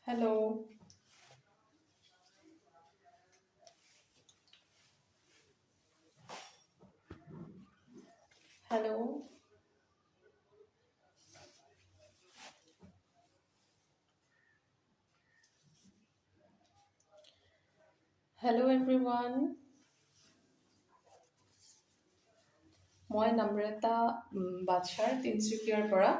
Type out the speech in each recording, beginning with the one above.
Hello, hello, hello everyone. মই নম্ৰতা বাছাৰ তিনচুকীয়াৰ পৰা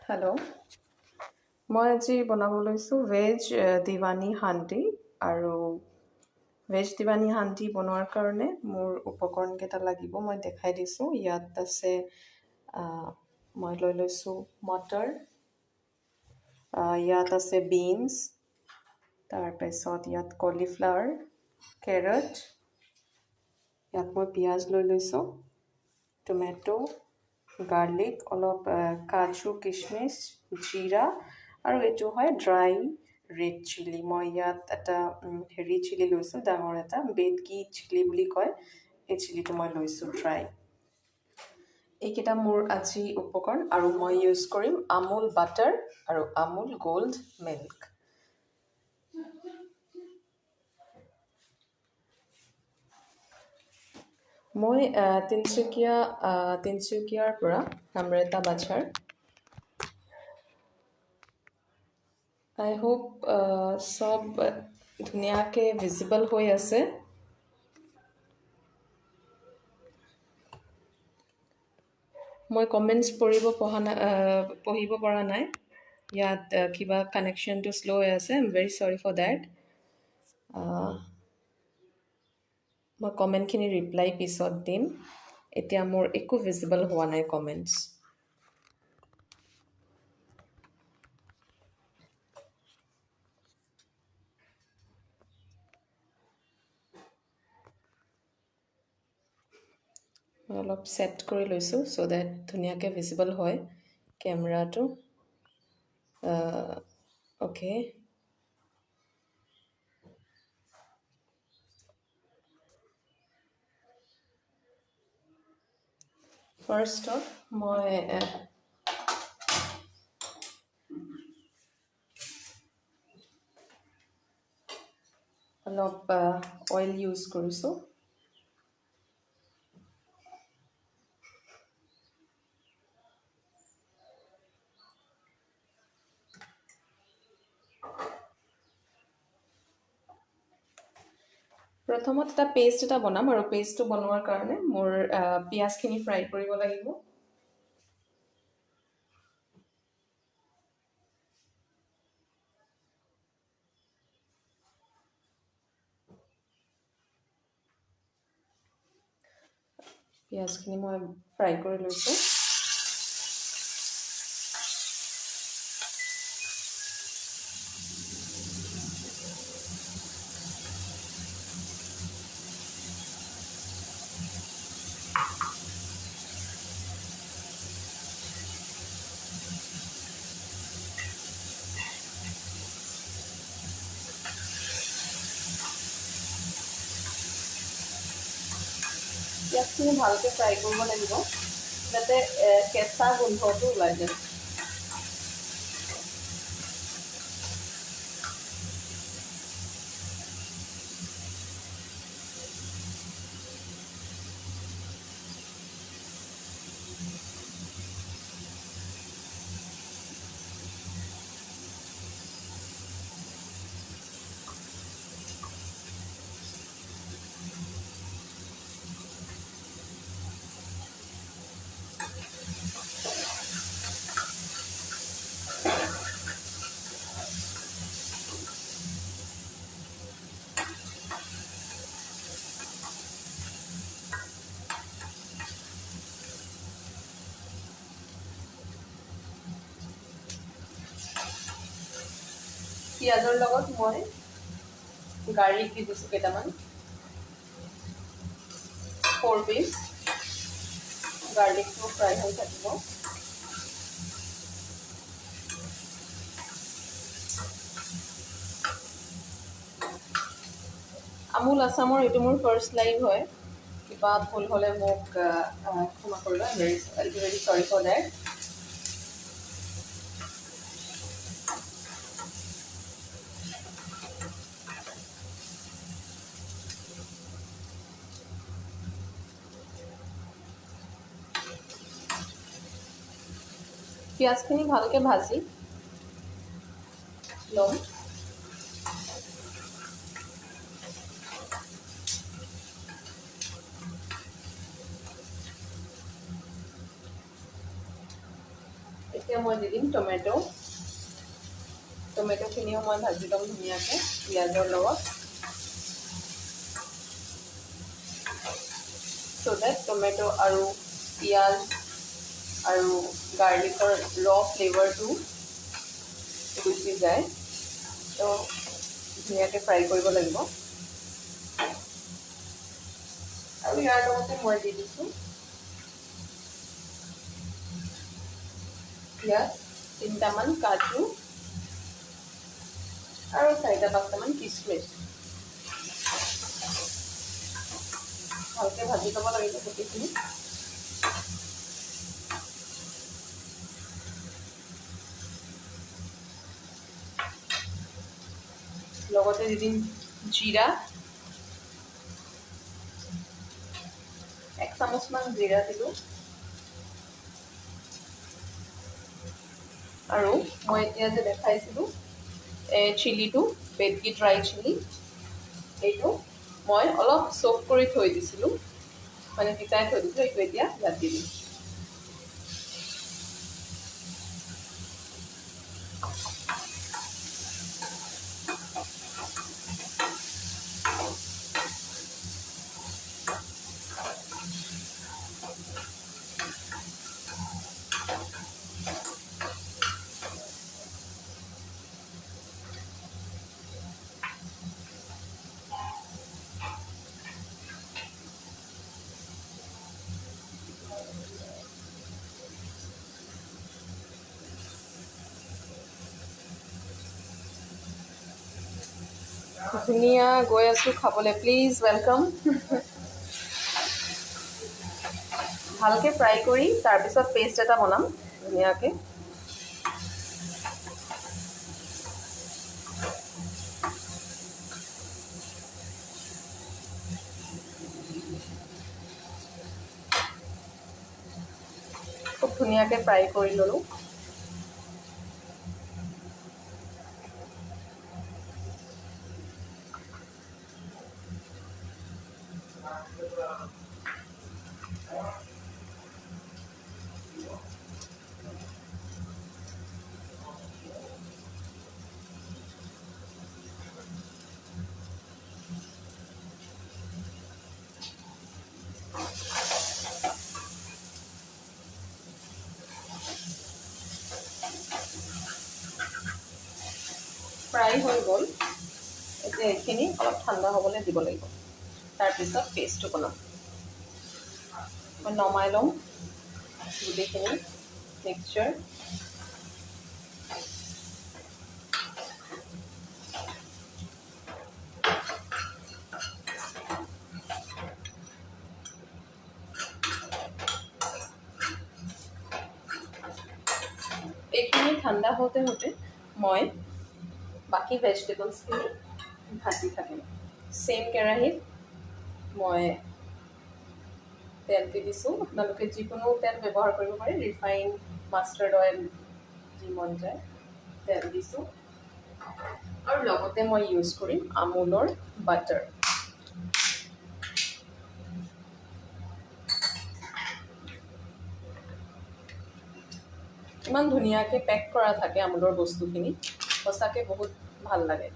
hello' মই আজি বনাব লৈছোঁ ভেজ দিৱানী হাণ্ডি আৰু ভেজ দিৱানী হাণ্ডি বনোৱাৰ কাৰণে মোৰ উপকৰণকেইটা লাগিব মই দেখাই দিছোঁ ইয়াত আছে মই লৈ লৈছোঁ মটৰ ইয়াত আছে বিনছ তাৰপিছত ইয়াত কলিফ্লাৱাৰ কেৰট ইয়াত মই পিঁয়াজ লৈ লৈছোঁ টমেটো গাৰ্লিক অলপ কাজু কিচমিচ জিৰা আৰু এইটো হয় ড্ৰাই ৰেড চিলি মই ইয়াত এটা হেৰি চিলি লৈছোঁ ডাঙৰ এটা বেডকি চিলি বুলি কয় এই চিলিটো মই লৈছোঁ ড্ৰাই এইকেইটা মোৰ আজি উপকৰণ আৰু মই ইউজ কৰিম আমুল বাটাৰ আৰু আমুল গোল্ড মিল্ক মই তিনচুকীয়াৰ পৰা নম্ৰতা বাছাৰ আই হোপ চব ধুনীয়াকৈ ভিজিবল হৈ আছে মই কমেণ্টছ পঢ়িব পৰা নাই ইয়াত কিবা কানেকশ্যনটো শ্ল' হৈ আছে I am very sorry for that মই কমেণ্টখিনি ৰিপ্লাই পিছত দিম এতিয়া মোৰ একো ভিজিবল হোৱা নাই কমেণ্টছ মই অলপ ছেট কৰি লৈছোঁ ছ' ডেট ধুনীয়াকৈ ভিজিবল হয় কেমেৰাটো অ'কে ফাৰ্ষ্টত মই অলপ অইল ইউজ কৰিছোঁ প্ৰথমত এটা পেষ্ট এটা বনাম আৰু পেষ্টটো বনোৱাৰ কাৰণে মোৰ পিঁয়াজখিনি ফ্ৰাই কৰিব লাগিব পিঁয়াজখিনি মই ফ্ৰাই কৰি লৈছোঁ পিঁয়াজখিনি ভালকৈ ফ্ৰাই কৰিব লাগিব যাতে কেঁচা গোন্ধটো ওলাই যায় পিঁয়াজৰ লগত মই গাৰ্লিক দি দিছোঁ কেইটামান 4 পিচ গাৰ্লিকটো ফ্ৰাই হৈ থাকিব আমুল আছামৰ এইটো মোৰ ফাৰ্ষ্ট লাইভ হয়, কিবা ভুল হ'লে মোক ক্ষমা কৰিবা, ভেৰি চৰি ফৰ ডেট। পিঁয়াজখিনি ভালকৈ ভাজি ল'ম। এতিয়া মই দি দিম টমেটো। টমেটোখিনিও মই ভাজি ল'ম ধুনীয়াকৈ পিঁয়াজৰ লগত, চ' ডেট টমেটো আৰু পিঁয়াজ আৰু গাৰ্লিকৰ ফ্লেভাৰটো গুচি যায়। তো ধুনীয়াকৈ ফ্ৰাই কৰিব লাগিব। আৰু ইয়াৰ লগতে মই দি দিছোঁ পিঁয়াজ, 3টামান কাজু আৰু 4-5টামান কিচমিচ। ভালকৈ ভাজি ল'ব লাগিব গোটেইখিনি। লগতে দি দিম জিৰা, 1 চামুচমান জিৰা দিলোঁ। আৰু মই এতিয়া যে দেখাইছিলোঁ চিলিটো, বেডগি ড্ৰাই চিলি, এইটো মই অলপ চ'ক কৰি থৈ দিছিলোঁ, মানে তিতাই থৈ দিছিলোঁ। এইটো এতিয়া ইয়াত দি দিম। ধুনীয়া গৈ আছোঁ খাবলৈ, প্লিজ ৱেলকাম। ভালকৈ ফ্ৰাই কৰি তাৰপিছত পেষ্ট এটা বনাম ধুনীয়াকৈ। খুব ধুনীয়াকৈ ফ্ৰাই কৰি ল'লোঁ। ফ্ৰাই হৈ গ'ল। এতিয়া এইখিনি অলপ ঠাণ্ডা হ'বলৈ দিব লাগিব, তাৰপিছত পেষ্টটো বনাম। মই নমাই ল'ম গোটেইখিনি মিক্সচাৰ। এইখিনি ঠাণ্ডা হওঁতে মই বাকী ভেজিটেবলছখিনি ভাজি থাকিম। চেম কেৰাহীত মই তেল দি দিছোঁ। আপোনালোকে যিকোনো তেল ব্যৱহাৰ কৰিব পাৰে, ৰিফাইন, মাষ্টাৰ্ড অইল, যি মন যায় তেল দিছোঁ। আৰু লগতে মই ইউজ কৰিম আমুলৰ বাটাৰ। ইমান ধুনীয়াকৈ পেক কৰা থাকে আমুলৰ বস্তুখিনি, সঁচাকৈ বহুত ভাল লাগে।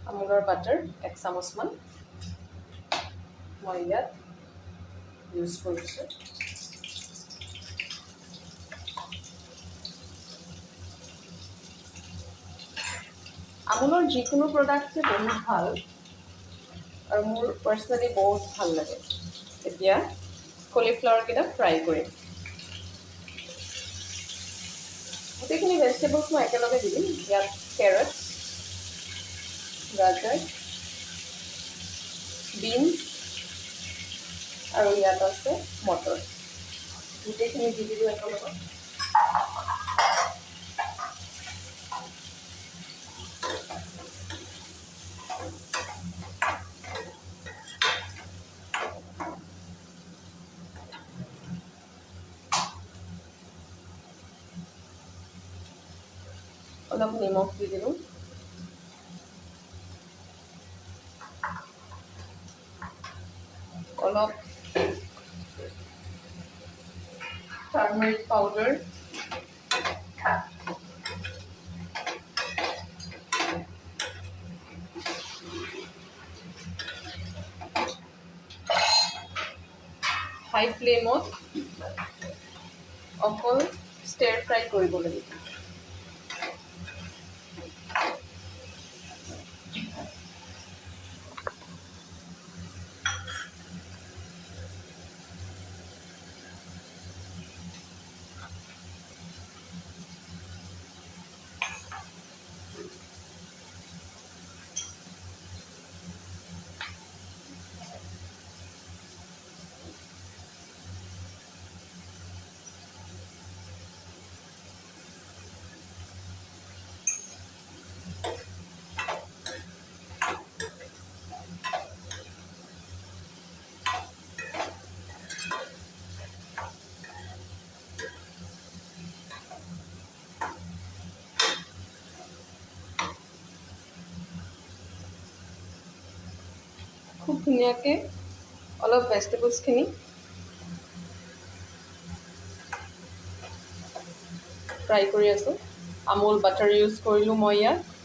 আমুলৰ বাটাৰ 1 চামুচমান মই ইয়াত ইউজ কৰিছোঁ। আমুলৰ যিকোনো প্ৰডাক্টে বহুত ভাল আৰু মোৰ পাৰ্চনেলি বহুত ভাল লাগে। এতিয়া কলিফ্লাৱাৰকেইটা ফ্ৰাই কৰিম। গোটেইখিনি ভেজিটেবলছ মই একেলগে দি দিম। ইয়াত কেৰট, গাজৰ, বিনছ আৰু ইয়াত আছে মটৰ। গোটেইখিনি দি দিলোঁ একেলগত। অলপ নিমখ দি দিলোঁ। অলপ টাৰ্মাৰিক পাউডাৰ, হাই ফ্লেমত অকল ষ্টাৰ ফ্ৰাই কৰিব লাগিব। খুব ধুনীয়াকৈ অলপ ভেজিটেবলছখিনি ফ্ৰাই কৰি আছোঁ। আমুল বাটাৰ ইউজ কৰিলোঁ মই ইয়াত।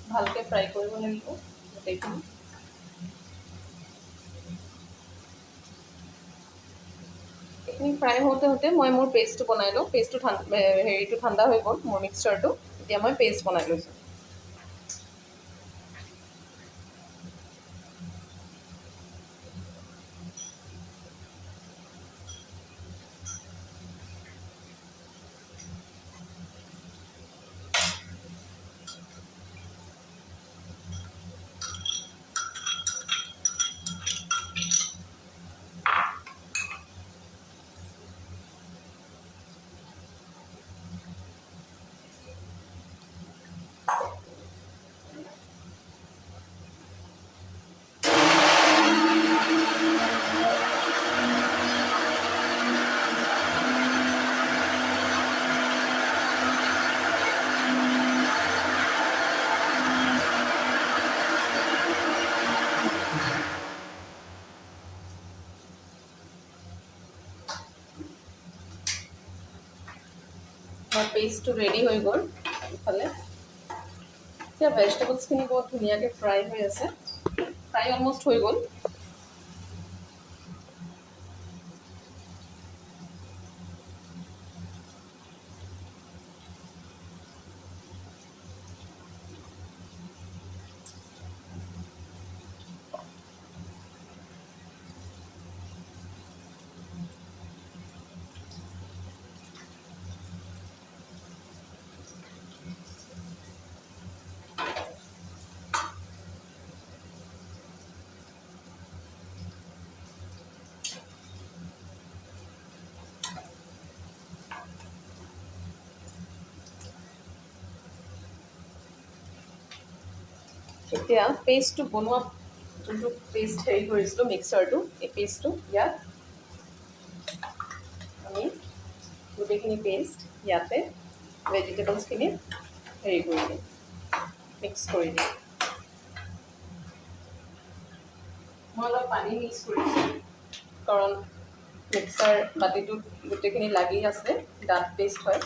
ভালকৈ ফ্ৰাই কৰিব লাগিব গোটেইখিনি। এইখিনি ফ্ৰাই হওঁতে মই মোৰ পেষ্টটো বনাই লওঁ। পেষ্টটো ঠাণ্ডা হৈ গ'ল মোৰ মিক্সচাৰটো। এতিয়া মই পেষ্ট বনাই লৈছোঁ। আমাৰ পেস্টটো ৰেডি হৈ গ'ল। ইফালে এতিয়া ভেজিটেবলছখিনি বহুত ধুনীয়াকৈ ফ্ৰাই হৈ আছে। ফ্ৰাই অলমষ্ট হৈ গ'ল। এতিয়া পেষ্টটো বনোৱা যোনটো পেষ্ট হেৰি কৰিছিলোঁ মিক্সাৰটো এই পেষ্টটো ইয়াত আমি গোটেইখিনি পেষ্ট ইয়াতে ভেজিটেবলছখিনি হেৰি কৰি দিম মিক্স কৰি দিম মই অলপ পানী মিক্স কৰিছোঁ কাৰণ মিক্সাৰ বাতিটোত গোটেইখিনি লাগি আছে ডাঠ পেষ্ট হয়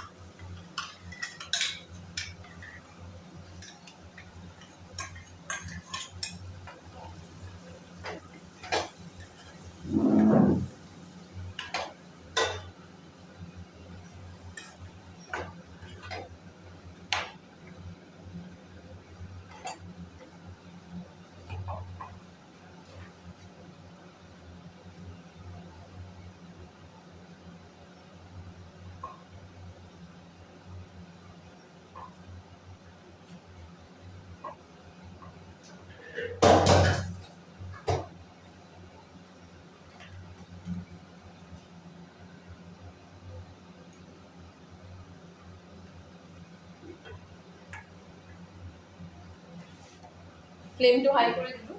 ফ্লেমটো হাই কৰি দিলোঁ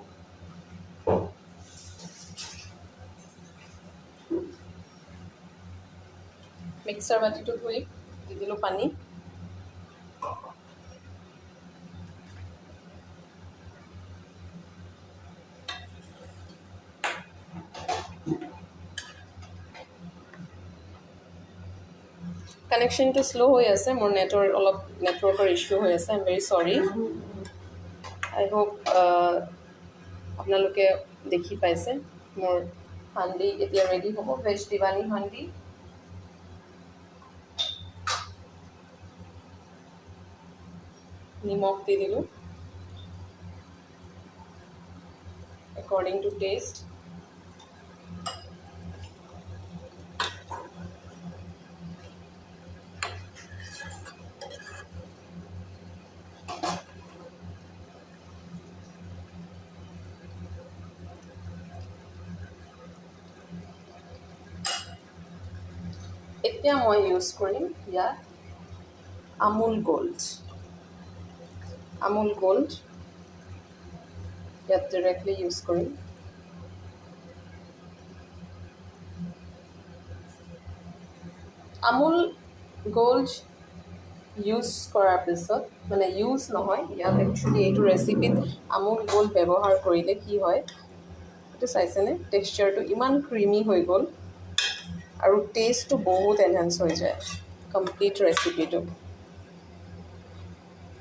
মিক্সাৰ বাতিটো ধুই দি দিলোঁ পানী কানেকশ্যনটো শ্ল' হৈ আছে মোৰ নেটৱৰ্কৰ ইছ্যু হৈ আছে আই এম ভেৰি চৰি আই হোপ আপোনালোকে দেখি পাইছে মোৰ হাণ্ডি এতিয়া ৰেডি হ'ব ভেজ দিৱানী হাণ্ডি নিমখ দি দিলোঁ according to taste এতিয়া মই ইউজ কৰিম ইয়াত আমুল গোল্ড ইয়াত ডিৰেক্টলি ইউজ কৰিম আমুল গোল্ড ইউজ কৰাৰ পিছত মানে ইউজ নহয় ইয়াত একচুৱেলি এইটো ৰেচিপিত আমুল গোল্ড ব্যৱহাৰ কৰিলে কি হয় এইটো চাইছেনে টেক্সচাৰটো ইমান ক্ৰিমি হৈ গ'ল আৰু টেষ্টটো বহুত এনহেঞ্চ হৈ যায় কমপ্লিট ৰেচিপিটো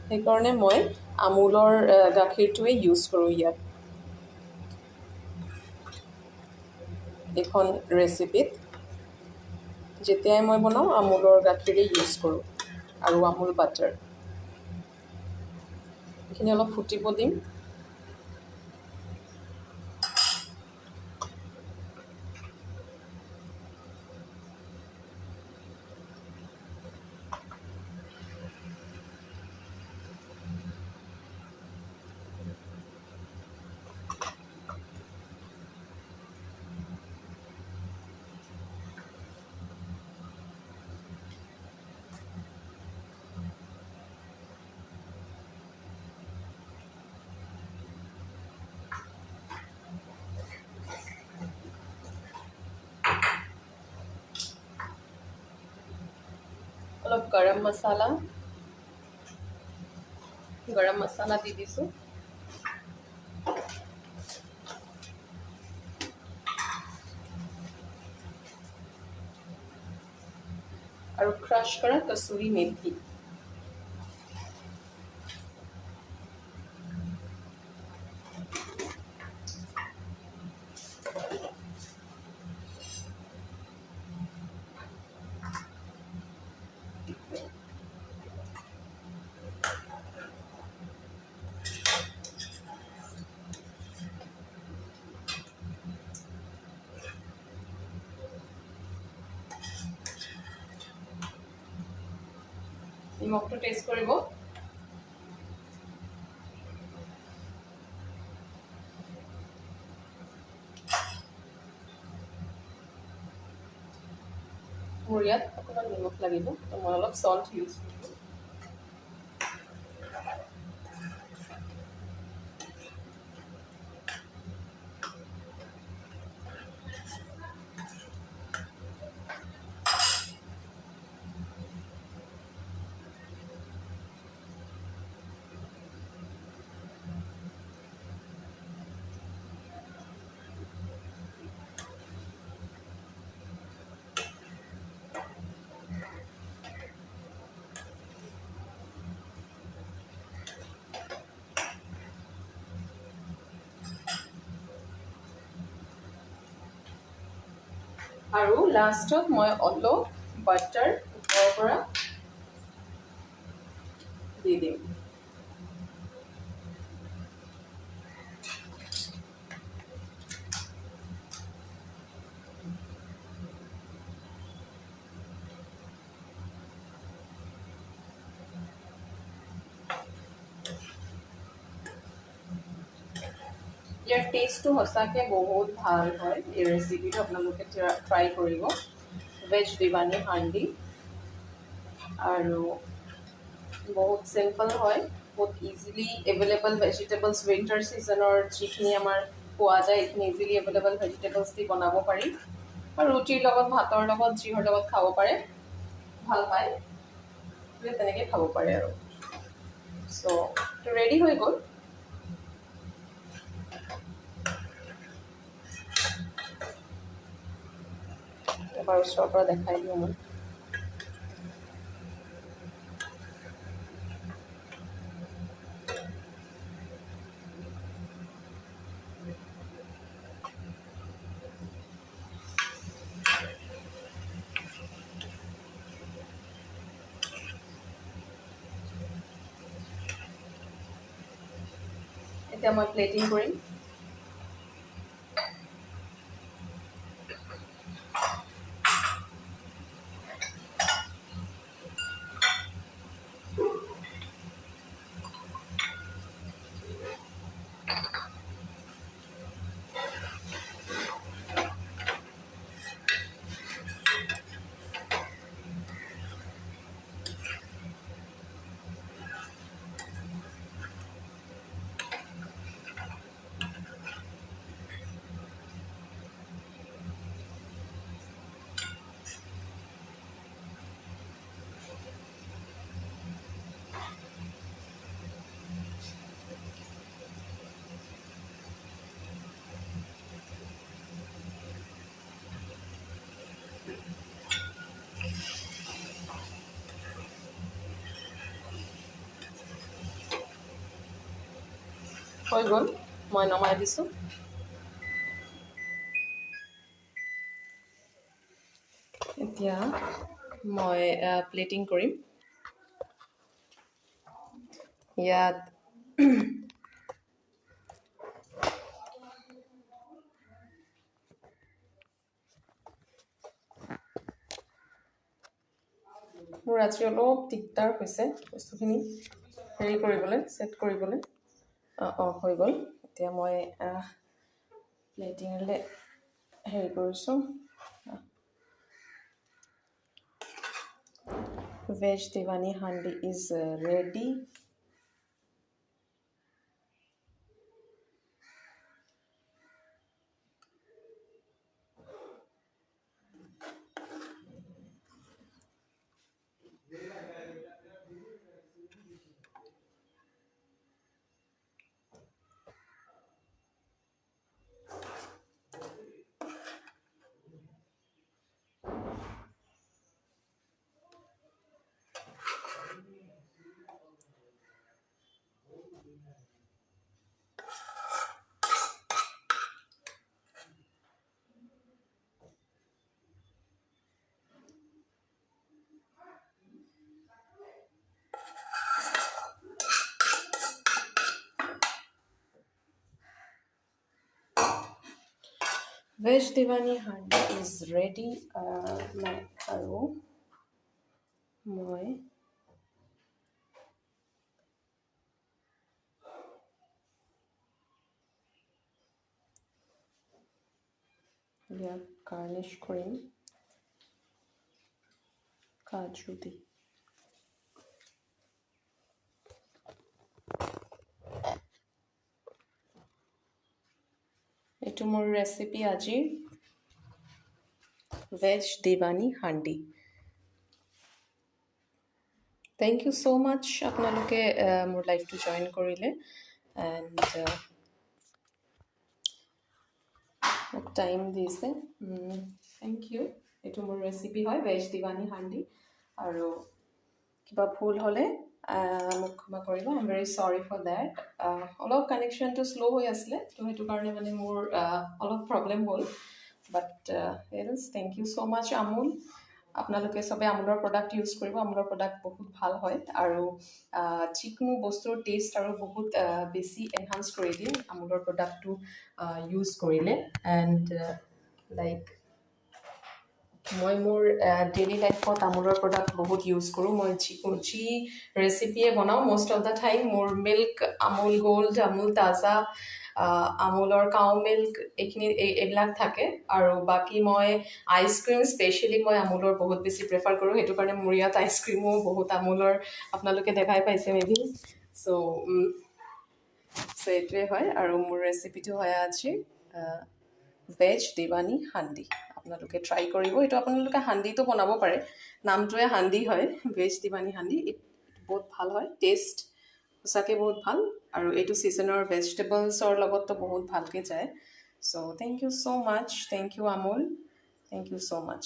সেইকাৰণে মই আমুলৰ গাখীৰটোৱে ইউজ কৰোঁ ইয়াত এইখন ৰেচিপিত যেতিয়াই মই বনাওঁ আমুলৰ গাখীৰে ইউজ কৰোঁ আৰু আমুল বাটাৰ এইখিনি অলপ ফুটিব দিম অলপ গৰম মছলা দি দিছোঁ আৰু ক্ৰাছ কৰা কচুৰি মেথি নিমখটো টেষ্ট কৰিব মোৰ ইয়াত অকণমান নিমখ লাগিব তো মই অলপ সল্ট ইউজ কৰিছোঁ আৰু লাষ্টত মই অলপ বাটাৰ ওপৰৰ পৰা দি দিম। ইয়াৰ টেষ্টটো সঁচাকৈ বহুত ভাল হয়। এই ৰেচিপিটো আপোনালোকে ট্ৰাই কৰিব। ভেজ দিৱানী হাণ্ডি, আৰু বহুত চিম্পল হয়, বহুত ইজিলি এভেইলেবল ভেজিটেবলছ। উইণ্টাৰ ছিজনৰ যিখিনি আমাৰ পোৱা যায়, এইখিনি ইজিলি এভেইলেবল ভেজিটেবলছ দি বনাব পাৰি। আৰু ৰুটিৰ লগত, ভাতৰ লগত, যিহৰ লগত খাব পাৰে, ভাল পায়, তেনেকৈ খাব পাৰে আৰু। চ' এইটো ৰেডি হৈ গ'ল। এবাৰ ওচৰৰ পৰা দেখাই দিওঁ মই। এতিয়া মই প্লেটিং কৰিম। হৈ গ'ল, মই নমাই দিছোঁ। এতিয়া মই প্লেটিং কৰিম। ইয়াত মোৰ আজি অলপ দিগদাৰ হৈছে বস্তুখিনি হেৰি কৰিবলৈ, ছেট কৰিবলৈ। হৈ গ'ল। এতিয়া মই প্লেটিঙলৈ হেৰি কৰিছোঁ। Veg diwani handi is ready. Veg diwani handi is ready. আৰু মই ইয়াক গাৰ্নিছ কৰিম কাজু দি। এইটো মোৰ ৰেচিপি আজিৰ veg diwani handi. Thank you so' much আপোনালোকে মোৰ লাইফটো জইন কৰিলে, এণ্ড মোক টাইম দিছে। Thank you. এইটো মোৰ ৰেচিপি হয় ভেজ দিৱানী হাণ্ডি। আৰু কিবা ভুল হ'লে মোক ক্ষমা কৰিব। I am very sorry for that. অলপ কানেকশ্যনটো শ্ল' হৈ আছিলে, তো সেইটো কাৰণে মানে মোৰ অলপ প্ৰব্লেম হ'ল। বাট এলছ থেংক ইউ ছ' মাছ আমুল আপোনালোকে চবে আমুলৰ প্ৰডাক্ট ইউজ কৰিব আমুলৰ প্ৰডাক্ট বহুত ভাল হয় আৰু যিকোনো বস্তুৰ টেষ্ট আৰু বহুত বেছি এনহান্স কৰি দিয়ে আমুলৰ প্ৰডাক্টটো ইউজ কৰিলে এণ্ড লাইক মই মোৰ ডেইলি লাইফত আমুলৰ প্ৰডাক্ট বহুত ইউজ কৰোঁ মই যি ৰেচিপিয়ে বনাওঁ মষ্ট অফ দ্য টাইম মোৰ মিল্ক আমুল গ'ল্ড আমুল তাজা আমুলৰ কাউ মিল্ক এইবিলাক থাকে আৰু বাকী মই আইচক্ৰীম স্পেচিয়েলি মই আমুলৰ বহুত বেছি প্ৰেফাৰ কৰোঁ সেইটো কাৰণে মোৰ ইয়াত আইচক্ৰীমো বহুত আমুলৰ আপোনালোকে দেখাই পাইছে মেবি চ' এইটোৱে হয় আৰু মোৰ ৰেচিপিটো হয় আজি ভেজ দিৱানী হাণ্ডি আপোনালোকে ট্ৰাই কৰিব এইটো আপোনালোকে হাণ্ডিটো বনাব পাৰে নামটোৱে হাণ্ডি হয় ভেজ দিৱানী হাণ্ডি বহুত ভাল হয় টেষ্ট সঁচাকৈ বহুত ভাল আৰু এইটো ছিজনৰ ভেজিটেবলছৰ লগততো বহুত ভালকৈ যায় so' thank you so' much thank you Amul thank you so' much